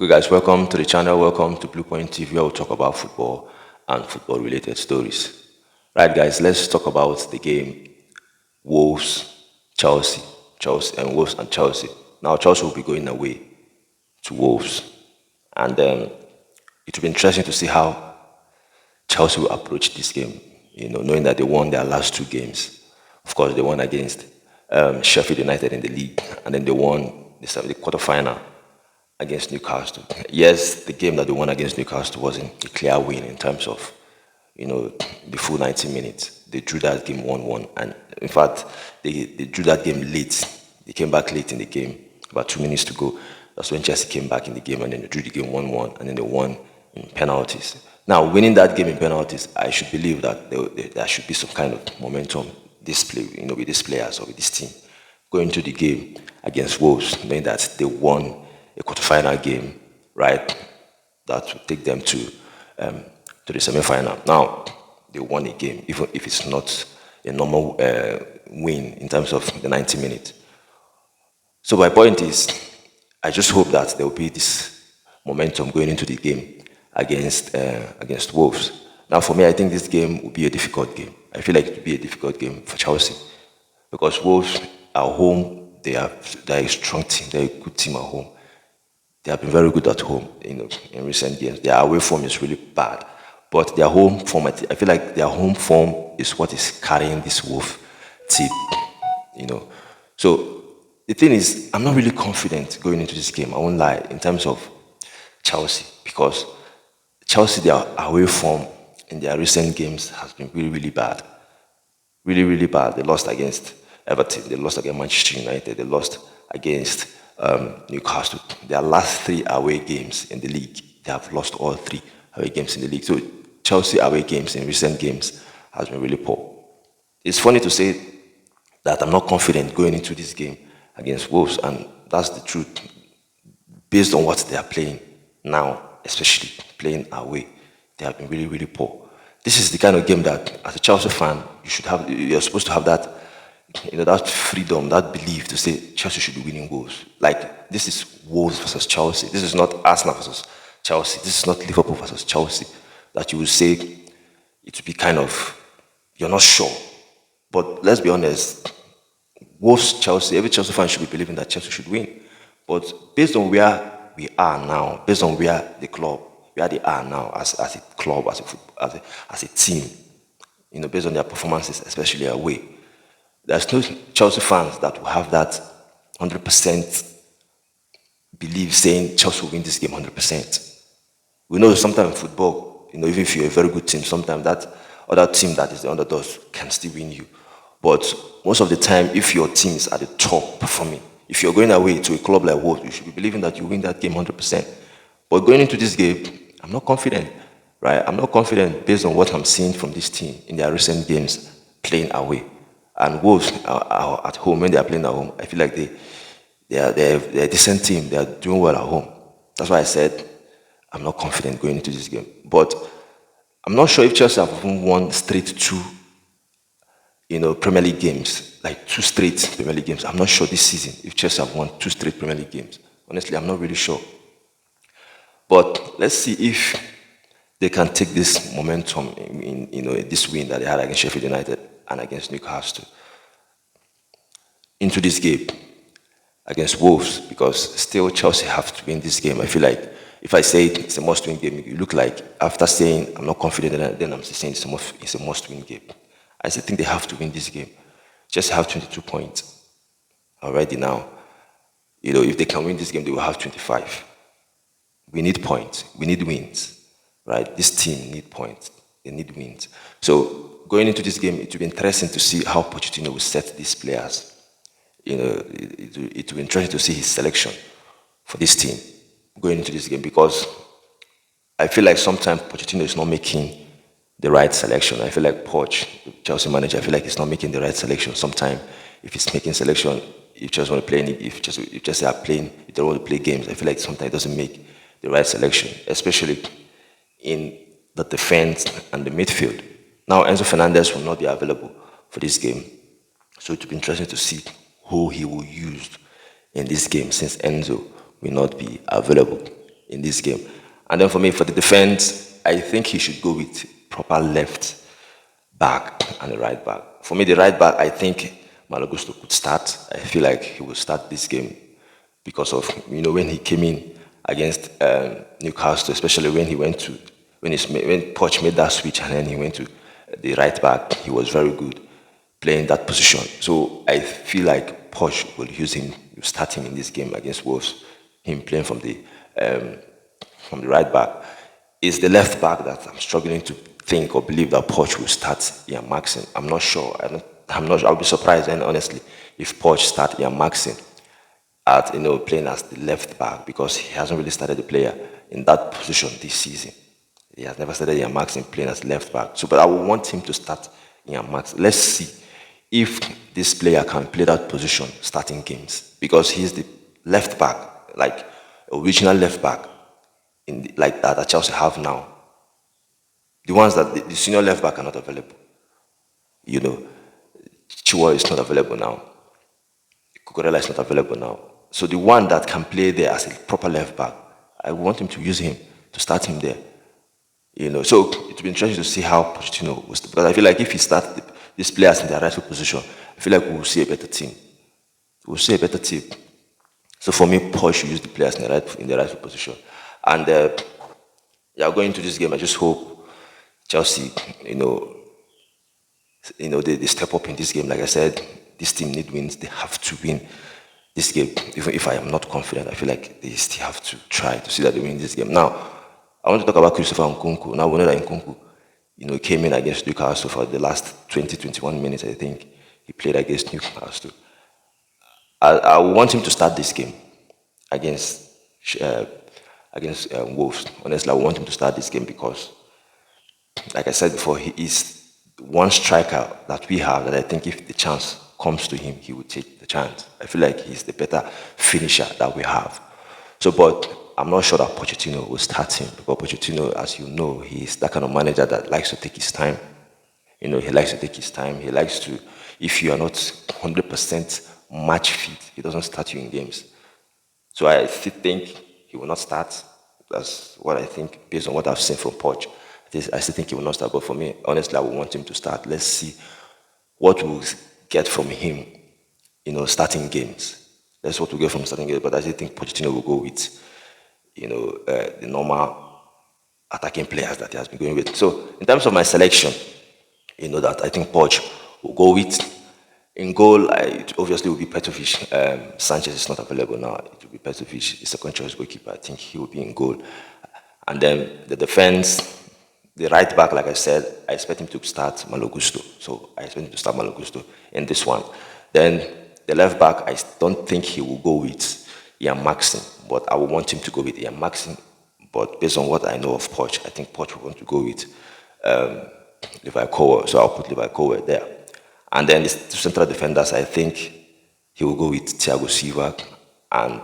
Okay, guys, welcome to the channel. Welcome to Blue Point TV, where we talk about football and football related stories. Right, guys, let's talk about the game Wolves, Chelsea, and Wolves and Chelsea. Now, Chelsea will be going away to Wolves, and it will be interesting to see how Chelsea will approach this game. Knowing that they won their last two games. Of course, they won against Sheffield United in the league, and then they won the quarterfinal against Newcastle. Yes, the game that they won against Newcastle wasn't a clear win in terms of, the full 90 minutes. They drew that game 1-1. And in fact, they drew that game late. They came back late in the game, about 2 minutes to go. That's when Chelsea came back in the game, and then they drew the game 1-1, and then they won in penalties. Now, winning that game in penalties, I should believe that there should be some kind of momentum display, with these players or with this team going to the game against Wolves, knowing that they won a quarterfinal game, right? That will take them to the semi-final. Now, they won a game, even if it's not a normal win in terms of the 90 minutes. So my point is, I just hope that there will be this momentum going into the game against Wolves. Now, for me, I think this game will be a difficult game. I feel like it will be a difficult game for Chelsea because Wolves are home. They're a strong team. They're a good team at home. They have been very good at home, in recent games. Their away form is really bad, but their home form, I feel like their home form is what is carrying this Wolf team. So the thing is, I'm not really confident going into this game. I won't lie in terms of Chelsea because Chelsea, their away form in their recent games has been really, really bad. Really, really bad. They lost against Everton. They lost against Manchester United. They lost against Newcastle. Their last three away games in the league, they have lost all three away games in the league. So Chelsea away games in recent games has been really poor. It's funny to say that I'm not confident going into this game against Wolves, and that's the truth. Based on what they are playing now, especially playing away, they have been really, really poor. This is the kind of game that, as a Chelsea fan, you're supposed to have that, that freedom, that belief to say Chelsea should be winning Wolves. Like, this is Wolves versus Chelsea. This is not Arsenal versus Chelsea. This is not Liverpool versus Chelsea. That you will say it will be kind of, you're not sure. But let's be honest, Wolves, Chelsea, every Chelsea fan should be believing that Chelsea should win. But based on where we are now, based on where they are now as a club, as a team, based on their performances, especially away, there's no Chelsea fans that will have that 100% belief saying Chelsea will win this game 100%. We know sometimes in football, even if you're a very good team, sometimes that other team that is the underdog can still win you. But most of the time, if your team is at the top performing, if you're going away to a club like Wolves, you should be believing that you win that game 100%. But going into this game, I'm not confident, right? I'm not confident based on what I'm seeing from this team in their recent games playing away. And Wolves are at home. When they are playing at home, I feel like they're a decent team. They are doing well at home. That's why I said I'm not confident going into this game. But I'm not sure if Chelsea have even won straight two, Premier League games, like two straight Premier League games. I'm not sure this season if Chelsea have won two straight Premier League games. Honestly, I'm not really sure. But let's see if they can take this momentum in this win that they had against Sheffield United and against Newcastle into this game against Wolves, because still Chelsea have to win this game. I feel like if I say it's a must-win game, you look like after saying I'm not confident, then I'm saying it's a must-win game. I still think they have to win this game. Just have 22 points already now. If they can win this game, they will have 25. We need points. We need wins, right? This team need points. They need wins. So going into this game, it will be interesting to see how Pochettino will set these players. It will be interesting to see his selection for this team going into this game, because I feel like sometimes Pochettino is not making the right selection. I feel like Poch, the Chelsea manager, I feel like he's not making the right selection. Sometimes if he's making selection, if Chelsea want to play, if Chelsea are playing, if they want to play games, I feel like sometimes it doesn't make the right selection, especially in the defense and the midfield. Now, Enzo Fernandez will not be available for this game, so it will be interesting to see who he will use in this game, since Enzo will not be available in this game. And then for me, for the defense, I think he should go with proper left back and the right back. For me, the right back, I think Malagusto could start. I feel like he will start this game because of when he came in against Newcastle, especially when he went to when Poch made that switch and then he went to the right back. He was very good playing that position. So I feel like Poch will use him, start him in this game against Wolves. Him playing from the right back. Is the left back that I'm struggling to think or believe that Poch will start Ian Maxson. I'm not sure. I'm not. I'll be surprised, and honestly, if Poch start Ian Maxson at playing as the left back because he hasn't really started the player in that position this season. He has never started Ian Maxson playing as left back. So, but I would want him to start Ian Maxson. Let's see if this player can play that position starting games because he's the left back, like original left back like that Chelsea have now. The ones that the senior left back are not available. Chua is not available now. Cucurella is not available now. So the one that can play there as a proper left back, I want him to use him, to start him there. So it will be interesting to see how Pochettino was, because I feel like if he starts these players in their rightful position, I feel like we'll see a better team. We'll see a better team. So for me, Poch should use the players in the rightful position. And going into this game, I just hope Chelsea, they step up in this game. Like I said, this team need wins. They have to win this game. Even if I am not confident, I feel like they still have to try to see that they win this game. Now, I want to talk about Christopher Nkunku. Now, we know that Nkunku, came in against Newcastle for the last 20, 21 minutes, I think. He played against Newcastle. I want him to start this game against Wolves. Honestly, I want him to start this game because, like I said before, he is one striker that we have that I think if the chance comes to him, he will take the chance. I feel like he's the better finisher that we have. So, but I'm not sure that Pochettino will start him because Pochettino, as you know, he's that kind of manager that likes to take his time. He likes to take his time. He likes to, if you are not 100% match fit, he doesn't start you in games. So I still think he will not start. That's what I think based on what I've seen from Poch. I still think he will not start. But for me, honestly, I would want him to start. Let's see what we'll get from him, starting games. That's what we'll get from starting games. But I still think Pochettino will go with, the normal attacking players that he has been going with. So in terms of my selection, that I think Poch will go with. In goal, it obviously will be Petrovic. Sanchez is not available now. It will be Petrovic, the second choice goalkeeper. I think he will be in goal. And then the defense, the right back, like I said, I expect him to start Malo Gusto. So I expect him to start Malo Gusto in this one. Then the left back, I don't think he will go with Ian Maxson, but I will want him to go with Ian Maxson. But based on what I know of Poch, I think Poch will want to go with Levi Colwill. So I'll put Levi Colwill there. And then the central defenders, I think he will go with Thiago Silva and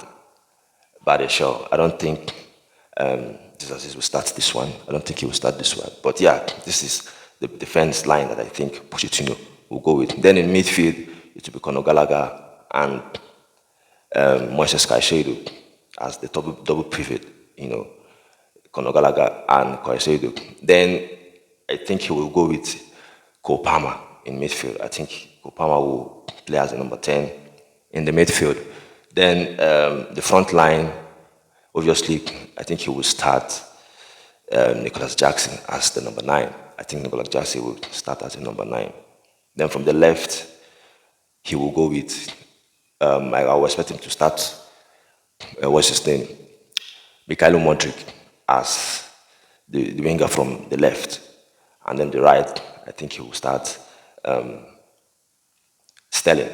Badiashile. I don't think Jesus will start this one. I don't think he will start this one. But yeah, this is the defense line that I think Pochettino will go with. Then in midfield, it will be Conor Gallagher and Moises Caicedo as the double pivot, Conor Gallagher and Caicedo. Then I think he will go with Cole Palmer in midfield. I think Cole Palmer will play as the number 10 in the midfield. Then the front line, obviously, I think he will start Nicholas Jackson as the number 9. I think Nicholas Jackson will start as the number 9. Then from the left, he will go with, I will expect him to start, what's his name? Mikhailo Modric as the winger from the left. And then the right, I think he will start Sterling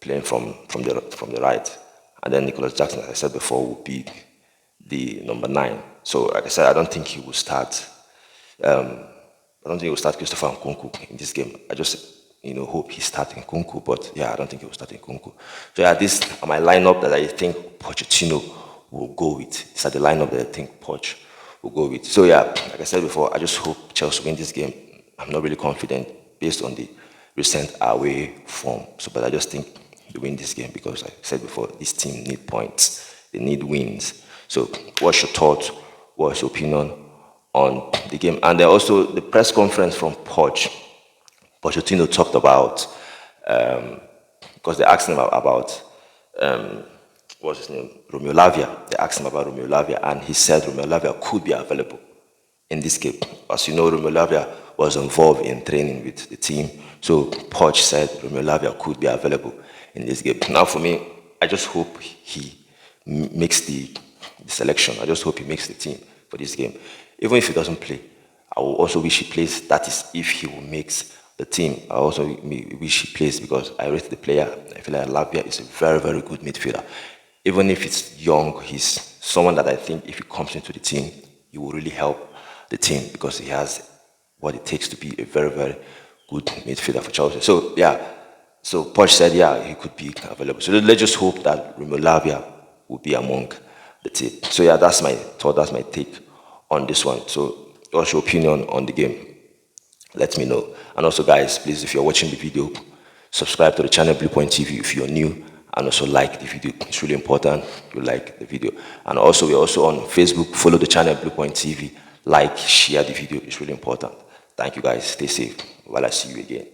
playing from the right. And then Nicholas Jackson, as I said before, will be the number 9. So, like I said, I don't think he will start. I don't think he will start Christopher Nkunku in this game. I just, hope he starts Nkunku, but yeah, I don't think he will start Nkunku. So yeah, these are my lineup that I think Pochettino will go with. These are the lineup that I think Poch will go with. So yeah, like I said before, I just hope Chelsea win this game. I'm not really confident based on the recent away form. So, but I just think they win this game because, like I said before, this team need points. They need wins. So what's your thoughts? What's your opinion on the game? And then also the press conference from Pochettino talked about, because they asked him about what's his name, Romeo Lavia. They asked him about Romeo Lavia, and he said Romeo Lavia could be available in this game. As you know, Romeo Lavia was involved in training with the team, so Poch said Romeo Lavia could be available in this game. Now, for me, I just hope he makes the selection. I just hope he makes the team for this game. Even if he doesn't play, I will also wish he plays. That is, if he will makes the team. I also wish he plays because I rate the player. I feel like Lavia is a very, very good midfielder. Even if it's young, he's someone that I think if he comes into the team, he will really help the team because he has what it takes to be a very, very good midfielder for Chelsea. So, yeah, so Poch said, yeah, he could be available. So let's just hope that Romeo Lavia will be among the team. So, yeah, that's my thought, that's my take on this one. So, what's your opinion on the game? Let me know. And also, guys, please, if you're watching the video, subscribe to the channel Blue Point TV if you're new, and also like the video. It's really important you like the video. And also, we're also on Facebook. Follow the channel Blue Point TV. Like, share the video. It's really important. Thank you, guys. Stay safe while I see you again.